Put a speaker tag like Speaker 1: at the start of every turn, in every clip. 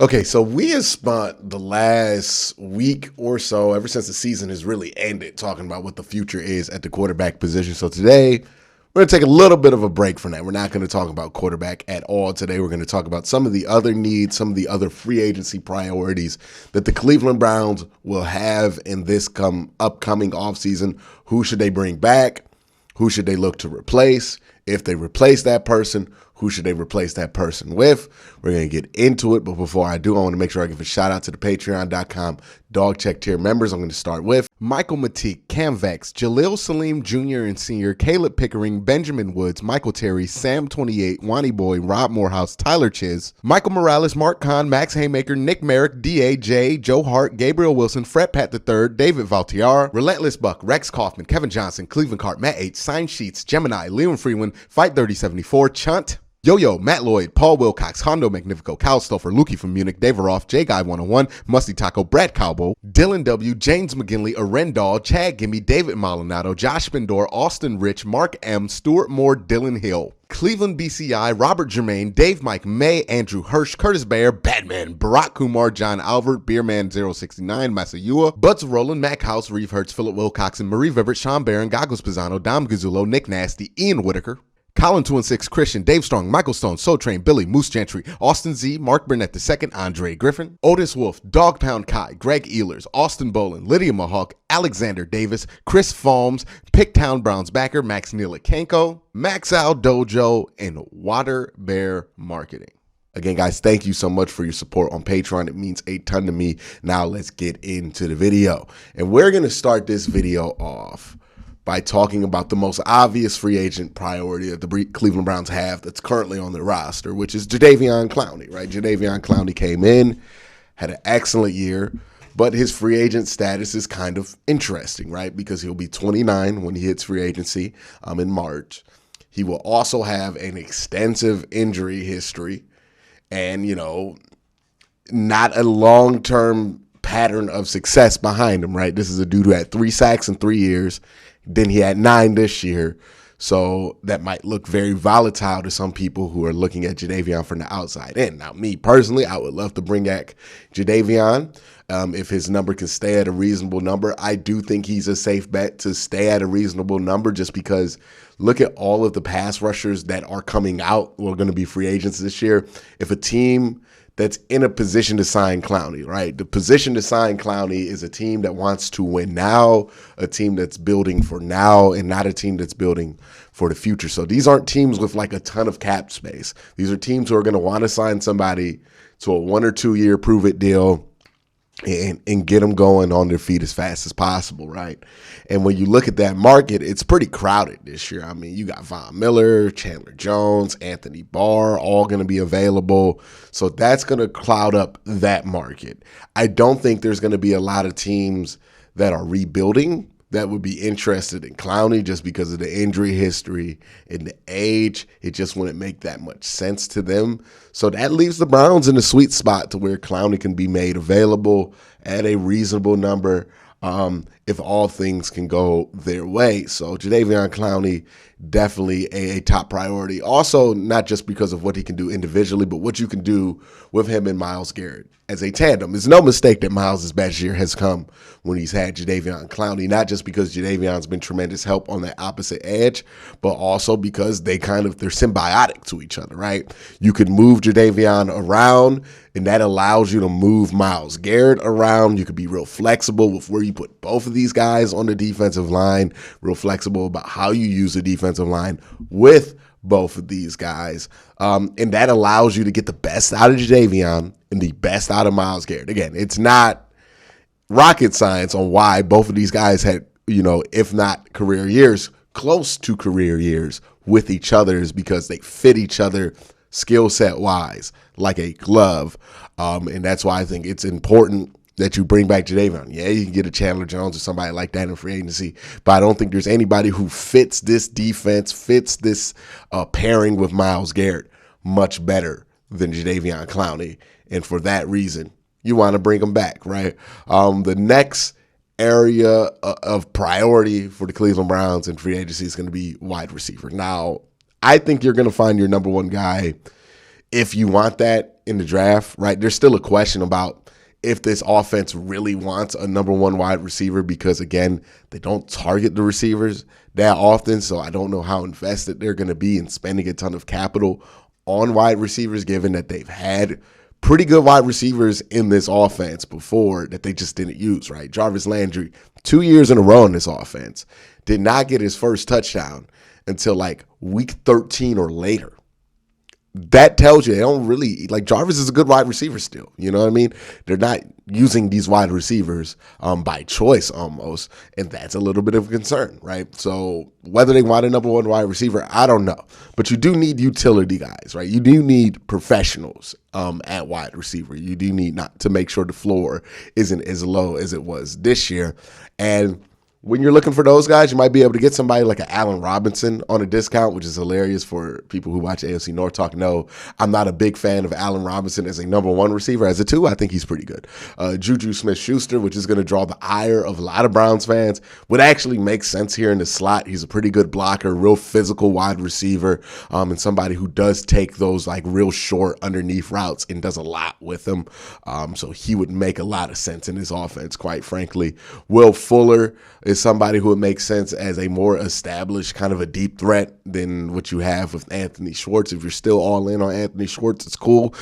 Speaker 1: Okay, so we have spent the last week or so, ever since the season has really ended, talking about what the future is at the quarterback position. So today, we're going to take a little bit of a break from that. We're not going to talk about quarterback at all today. We're going to talk about some of the other needs, some of the other free agency priorities that the Cleveland Browns will have in this upcoming offseason. Who should they bring back? Who should they look to replace? If they replace that person, who should they replace that person with? We're going to get into it. But before I do, I want to make sure I give a shout out to the patreon.com dog check tier members. I'm going to start with Michael Matique, Cam Vex, Jaleel Salim Jr. and Sr., Caleb Pickering, Benjamin Woods, Michael Terry, Sam28, Wani Boy, Rob Morehouse, Tyler Chiz, Michael Morales, Mark Kahn, Max Haymaker, Nick Merrick, D.A.J., Joe Hart, Gabriel Wilson, Fred Pat III, David Valtiar, Relentless Buck, Rex Kaufman, Kevin Johnson, Cleveland Cart, Matt H., Sign Sheets, Gemini, Leon Freeman, Fight 3074, Chunt, Yo-Yo, Matt Lloyd, Paul Wilcox, Hondo Magnifico, Cal Stoffer, Lukey from Munich, Dave Roth, J-Guy101, Musty Taco, Brad Cowbo, Dylan W., James McGinley, Arendal, Chad Gimme, David Maldonado, Josh Spindor, Austin Rich, Mark M., Stuart Moore, Dylan Hill, Cleveland BCI, Robert Germain, Dave Mike May, Andrew Hirsch, Curtis Bear, Batman, Barack Kumar, John Albert, Beerman069, Masayua, Butts Roland, Mac House, Reeve Hertz, Philip Wilcoxon, Marie Vivert, Sean Barron, Goggles Pisano, Dom Gazzulo, Nick Nasty, Ian Whitaker, Colin 216, Christian, Dave Strong, Michael Stone, Soul Train, Billy, Moose Gentry, Austin Z, Mark Burnett II, Andre Griffin, Otis Wolf, Dog Pound Kai, Greg Ehlers, Austin Bolin, Lydia Mahawk, Alexander Davis, Chris Falms, Picktown Browns backer, Max Nilakenko, Max Al Dojo, and Water Bear Marketing. Again, guys, thank you so much for your support on Patreon. It means a ton to me. Now let's get into the video. And we're going to start this video off by talking about the most obvious free agent priority that the Cleveland Browns have that's currently on their roster, which is Jadaveon Clowney, right? Jadaveon Clowney came in, had an excellent year, but his free agent status is kind of interesting, right? Because he'll be 29 when he hits free agency in March. He will also have an extensive injury history and, not a long-term pattern of success behind him, right? This is a dude who had 3 sacks in 3 years. Then he had 9 this year. So that might look very volatile to some people who are looking at Jadaveon from the outside in. Now, me personally, I would love to bring back Jadaveon. If his number can stay at a reasonable number, I do think he's a safe bet to stay at a reasonable number just because look at all of the pass rushers that are coming out who are going to be free agents this year. If a team that's in a position to sign Clowney, right? The position to sign Clowney is a team that wants to win now, a team that's building for now, and not a team that's building for the future. So these aren't teams with like a ton of cap space. These are teams who are going to want to sign somebody to a 1 or 2 year prove-it deal and get them going on their feet as fast as possible, right? And when you look at that market, it's pretty crowded this year. I mean, you got Von Miller, Chandler Jones, Anthony Barr, all going to be available. So that's going to cloud up that market. I don't think there's going to be a lot of teams that are rebuilding that would be interested in Clowney just because of the injury history and the age. It just wouldn't make that much sense to them. So that leaves the Browns in a sweet spot to where Clowney can be made available at a reasonable number if all things can go their way. So Jadaveon Clowney, definitely a top priority. Also, not just because of what he can do individually, but what you can do with him and Myles Garrett as a tandem. It's no mistake that Myles' best year has come when he's had Jadaveon Clowney, not just because Jadaveon's been tremendous help on that opposite edge, but also because they're symbiotic to each other, right? You can move Jadaveon around, and that allows you to move Myles Garrett around. You could be real flexible with where you put both of these guys on the defensive line, real flexible about how you use the defensive line with both of these guys. And that allows you to get the best out of Jadaveon and the best out of Myles Garrett. Again, it's not rocket science on why both of these guys had, if not career years, close to career years with each other, is because they fit each other skill set wise like a glove. And that's why I think it's important that you bring back Jadaveon. Yeah, you can get a Chandler Jones or somebody like that in free agency, but I don't think there's anybody who fits this defense, fits this pairing with Myles Garrett much better than Jadaveon Clowney. And for that reason, you want to bring him back, right? The next area of priority for the Cleveland Browns in free agency is going to be wide receiver. Now, I think you're going to find your number one guy if you want that in the draft, right, there's still a question about if this offense really wants a number one wide receiver because, again, they don't target the receivers that often. So I don't know how invested they're going to be in spending a ton of capital on wide receivers, given that they've had pretty good wide receivers in this offense before that they just didn't use, right? Jarvis Landry, 2 years in a row in this offense, did not get his first touchdown until like week 13 or later. That tells you they don't really, like, Jarvis is a good wide receiver still. You know what I mean? They're not using these wide receivers by choice almost, and that's a little bit of a concern, right? So whether they want a number one wide receiver, I don't know. But you do need utility guys, right? You do need professionals at wide receiver. You do need not to make sure the floor isn't as low as it was this year. And when you're looking for those guys, you might be able to get somebody like an Allen Robinson on a discount, which is hilarious for people who watch AFC North Talk. No, I'm not a big fan of Allen Robinson as a number one receiver. As a two, I think he's pretty good. Juju Smith-Schuster, which is going to draw the ire of a lot of Browns fans, would actually make sense here in the slot. He's a pretty good blocker, real physical wide receiver, and somebody who does take those like real short underneath routes and does a lot with them. So he would make a lot of sense in his offense, quite frankly. Will Fuller is somebody who would make sense as a more established kind of a deep threat than what you have with Anthony Schwartz. If you're still all in on Anthony Schwartz, it's cool.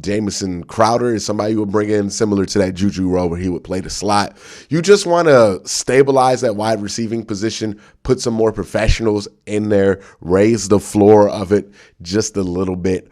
Speaker 1: Jamison Crowder is somebody you would bring in similar to that Juju role where he would play the slot. You just want to stabilize that wide receiving position, put some more professionals in there, raise the floor of it just a little bit.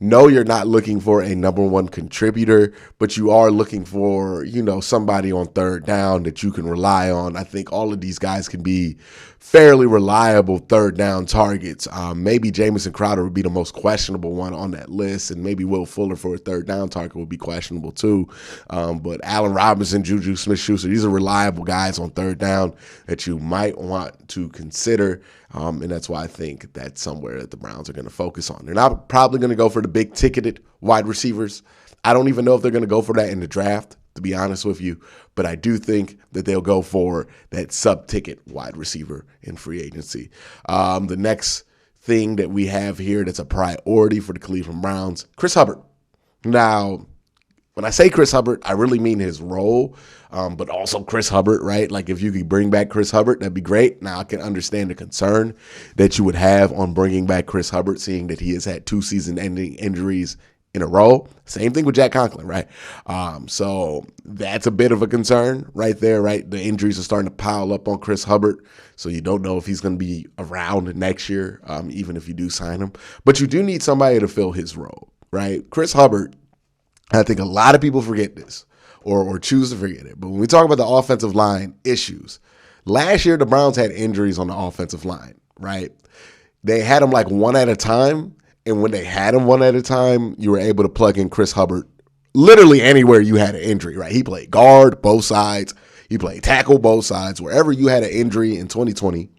Speaker 1: No, you're not looking for a number one contributor, but you are looking for, somebody on third down that you can rely on. I think all of these guys can be fairly reliable third down targets. Maybe Jamison Crowder would be the most questionable one on that list, and maybe Will Fuller for a third down target would be questionable too. But Allen Robinson, Juju Smith-Schuster, these are reliable guys on third down that you might want to consider. And that's why I think that's somewhere that the Browns are going to focus on. They're not probably going to go for the big ticketed wide receivers. I don't even know if they're going to go for that in the draft, to be honest with you. But I do think that they'll go for that sub-ticket wide receiver in free agency. The next thing that we have here that's a priority for the Cleveland Browns, Chris Hubbard. Now, when I say Chris Hubbard, I really mean his role, but also Chris Hubbard, right? Like, if you could bring back Chris Hubbard, that'd be great. Now, I can understand the concern that you would have on bringing back Chris Hubbard, seeing that he has had 2 season-ending injuries in a row. Same thing with Jack Conklin, right? So that's a bit of a concern right there, right? The injuries are starting to pile up on Chris Hubbard, so you don't know if he's going to be around next year, even if you do sign him. But you do need somebody to fill his role, right? Chris Hubbard, I think a lot of people forget this or choose to forget it. But when we talk about the offensive line issues, last year the Browns had injuries on the offensive line, right? They had them like one at a time. And when they had him one at a time, you were able to plug in Chris Hubbard literally anywhere you had an injury, right? He played guard both sides. He played tackle both sides. Wherever you had an injury in 2020,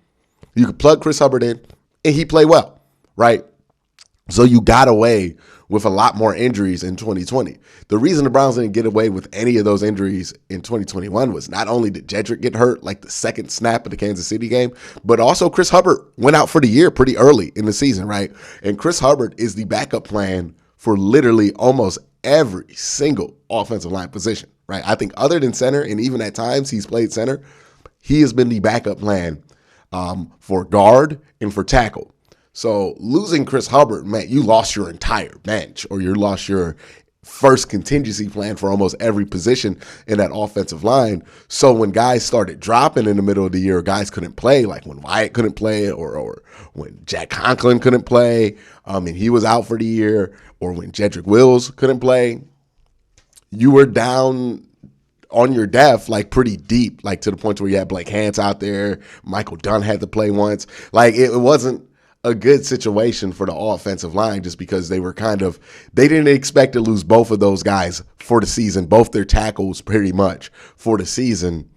Speaker 1: you could plug Chris Hubbard in and he played well, right? So you got away with a lot more injuries in 2020. The reason the Browns didn't get away with any of those injuries in 2021 was not only did Jedrick get hurt, like the second snap of the Kansas City game, but also Chris Hubbard went out for the year pretty early in the season, right? And Chris Hubbard is the backup plan for literally almost every single offensive line position, right? I think other than center, and even at times he's played center, he has been the backup plan for guard and for tackle. So losing Chris Hubbard meant you lost your entire bench, or you lost your first contingency plan for almost every position in that offensive line. So when guys started dropping in the middle of the year, guys couldn't play, like when Wyatt couldn't play, or when Jack Conklin couldn't play, and he was out for the year, or when Jedrick Wills couldn't play, you were down on your depth, like pretty deep, like to the point where you had Blake Hance out there. Michael Dunn had to play once. Like it wasn't a good situation for the offensive line, just because they didn't expect to lose both of those guys for the season, both their tackles pretty much for the season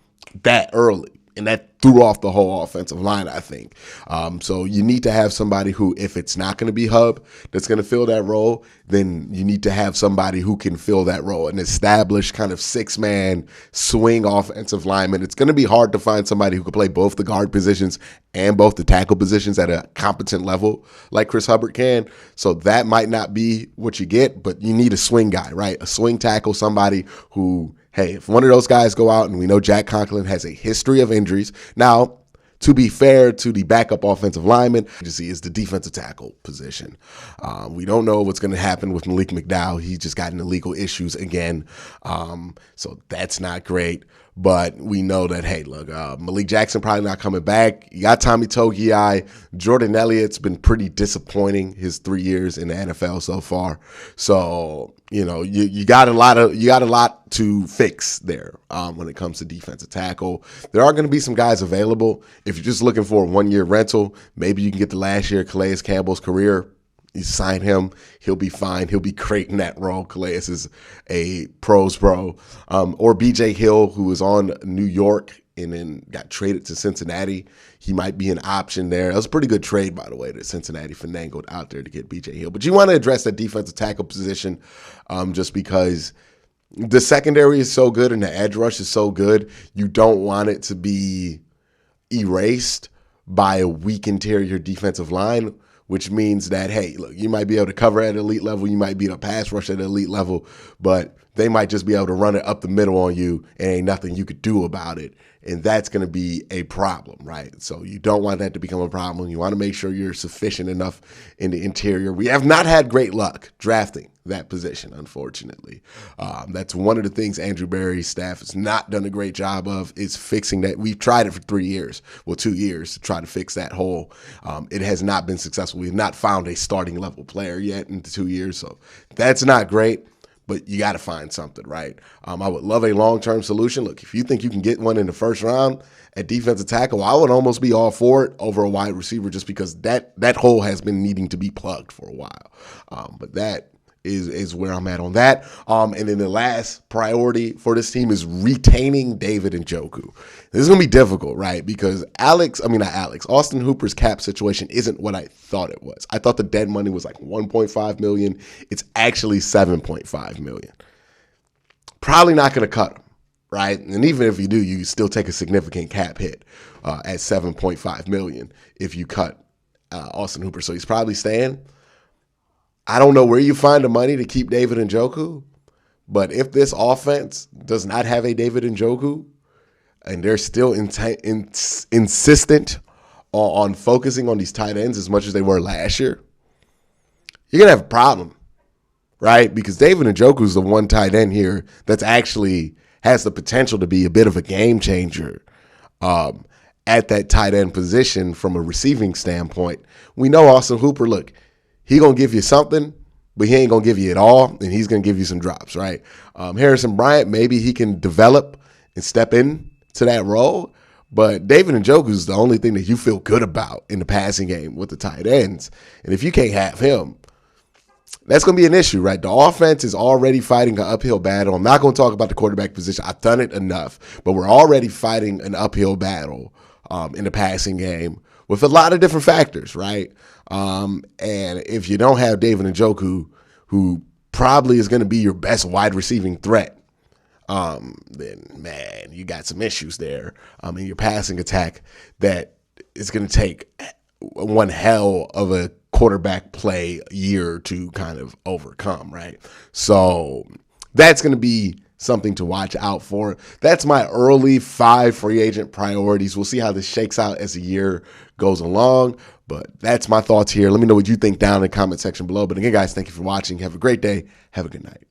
Speaker 1: that early. And that threw off the whole offensive line, I think. So you need to have somebody who, if it's not going to be Hub that's going to fill that role, then you need to have somebody who can fill that role, an established kind of six-man swing offensive lineman. It's going to be hard to find somebody who can play both the guard positions and both the tackle positions at a competent level like Chris Hubbard can. So that might not be what you get, but you need a swing guy, right? A swing tackle, somebody who, hey, if one of those guys go out, and we know Jack Conklin has a history of injuries. Now, to be fair to the backup offensive lineman, is the defensive tackle position. We don't know what's going to happen with Malik McDowell. He just got into legal issues again. So that's not great. But we know that, hey, look, Malik Jackson probably not coming back. You got Tommy Togiai. Jordan Elliott's been pretty disappointing his 3 years in the NFL so far. So, you got a lot to fix there when it comes to defensive tackle. There are going to be some guys available. If you're just looking for a 1-year rental, maybe you can get the last year of Calais Campbell's career. You sign him, he'll be fine. He'll be great in that role. Calais is a pros pro. Or BJ Hill, who was on New York and then got traded to Cincinnati. He might be an option there. That was a pretty good trade, by the way, that Cincinnati finagled out there to get BJ Hill. But you want to address that defensive tackle position just because the secondary is so good and the edge rush is so good. You don't want it to be erased by a weak interior defensive line, which means that, hey, look, you might be able to cover at elite level. You might be able to pass rush at elite level, but they might just be able to run it up the middle on you and ain't nothing you could do about it. And that's going to be a problem, right? So you don't want that to become a problem. You want to make sure you're sufficient enough in the interior. We have not had great luck drafting that position, unfortunately. That's one of the things Andrew Berry's staff has not done a great job of, is fixing that. We've tried it for 2 years to try to fix that hole. It has not been successful. We've not found a starting level player yet in 2 years. So that's not great. But you got to find something, right? I would love a long-term solution. Look, if you think you can get one in the first round at defensive tackle, I would almost be all for it over a wide receiver, just because that hole has been needing to be plugged for a while. But that is where I'm at on that. And then the last priority for this team is retaining David Njoku. This is going to be difficult, right? Because Austin Hooper's cap situation isn't what I thought it was. I thought the dead money was like $1.5 million. It's actually $7.5 million. Probably not going to cut him, right? And even if you do, you still take a significant cap hit at $7.5 million if you cut Austin Hooper. So he's probably staying. I don't know where you find the money to keep David Njoku, but if this offense does not have a David Njoku and they're still insistent on focusing on these tight ends as much as they were last year, you're going to have a problem, right? Because David Njoku is the one tight end here that's actually has the potential to be a bit of a game changer at that tight end position from a receiving standpoint. We know Austin Hooper, look, he going to give you something, but he ain't going to give you it all, and he's going to give you some drops, right? Harrison Bryant, maybe he can develop and step in to that role, but David Njoku is the only thing that you feel good about in the passing game with the tight ends. And if you can't have him, that's going to be an issue, right? The offense is already fighting an uphill battle. I'm not going to talk about the quarterback position. I've done it enough, but we're already fighting an uphill battle in the passing game with a lot of different factors, right? And if you don't have David Njoku, who probably is going to be your best wide receiving threat, then, man, you got some issues there in your passing attack that is going to take one hell of a quarterback play year to kind of overcome, right? So that's going to be something to watch out for. That's my early 5 free agent priorities. We'll see how this shakes out as the year goes along, but that's my thoughts here. Let me know what you think down in the comment section below. But again, guys, thank you for watching. Have a great day. Have a good night.